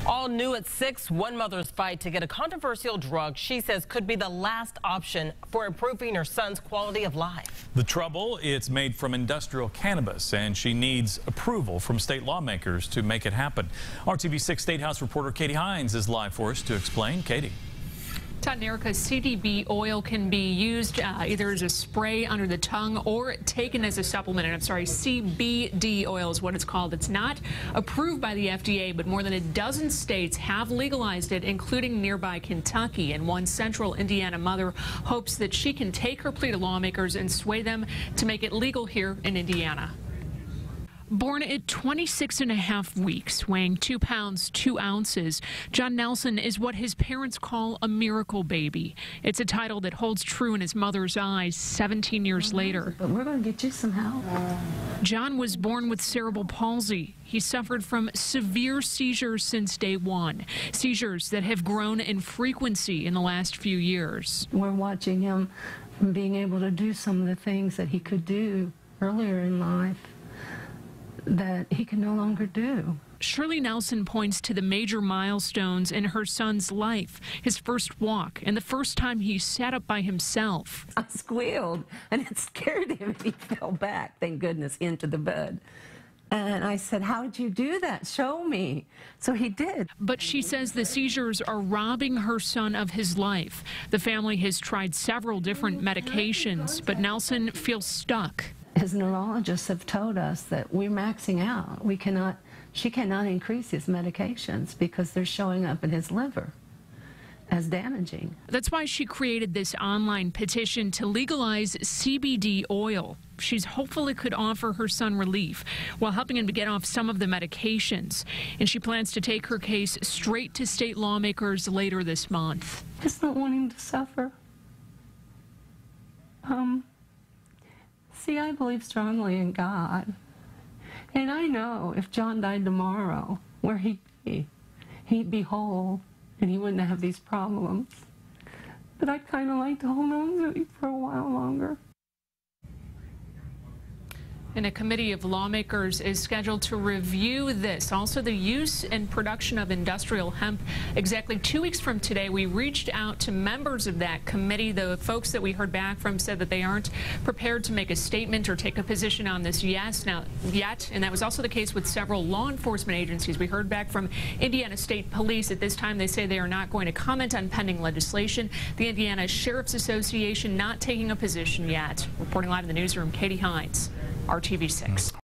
All new at 6, one mother's fight to get a controversial drug she says could be the last option for improving her son's quality of life. The trouble, it's made from industrial cannabis, and she needs approval from state lawmakers to make it happen. RTV 6 State House reporter Katie Hines is live for us to explain. Katie. Todd and Erica, CBD oil can be used either as a spray under the tongue or taken as a supplement. And I'm sorry, CBD oil is what it's called. It's not approved by the FDA, but more than a dozen states have legalized it, including nearby Kentucky. And one central Indiana mother hopes that she can take her plea to lawmakers and sway them to make it legal here in Indiana. Born at 26.5 weeks, weighing 2 pounds, 2 ounces, John Nelson is what his parents call a miracle baby. It's a title that holds true in his mother's eyes 17 years later. But we're going to get you some help. John was born with cerebral palsy. He suffered from severe seizures since day one, seizures that have grown in frequency in the last few years. We're watching him being able to do some of the things that he could do earlier in life that he can no longer do. Shirley Nelson points to the major milestones in her son's life, his first walk, and the first time he sat up by himself. I squealed, and it scared him, and he fell back, thank goodness, into the bed. And I said, how did you do that? Show me. So he did. But she says the seizures are robbing her son of his life. The family has tried several different medications, but Nelson feels stuck. His neurologists have told us that we're maxing out. She cannot increase his medications because they're showing up in his liver as damaging. That's why she created this online petition to legalize CBD oil. She's hopeful it could offer her son relief while helping him to get off some of the medications. And she plans to take her case straight to state lawmakers later this month. I just don't want him to suffer. See, I believe strongly in God. And I know if John died tomorrow, where he'd be? He'd be whole, and he wouldn't have these problems. But I'd kind of like to hold on to him for a while longer. And a committee of lawmakers is scheduled to review this. Also, the use and production of industrial hemp. Exactly 2 weeks from today, we reached out to members of that committee. The folks that we heard back from said that they aren't prepared to make a statement or take a position on this yet. And that was also the case with several law enforcement agencies. We heard back from Indiana State Police. At this time, they say they are not going to comment on pending legislation. The Indiana Sheriff's Association not taking a position yet. Reporting live in the newsroom, Katie Hines, RTV 6.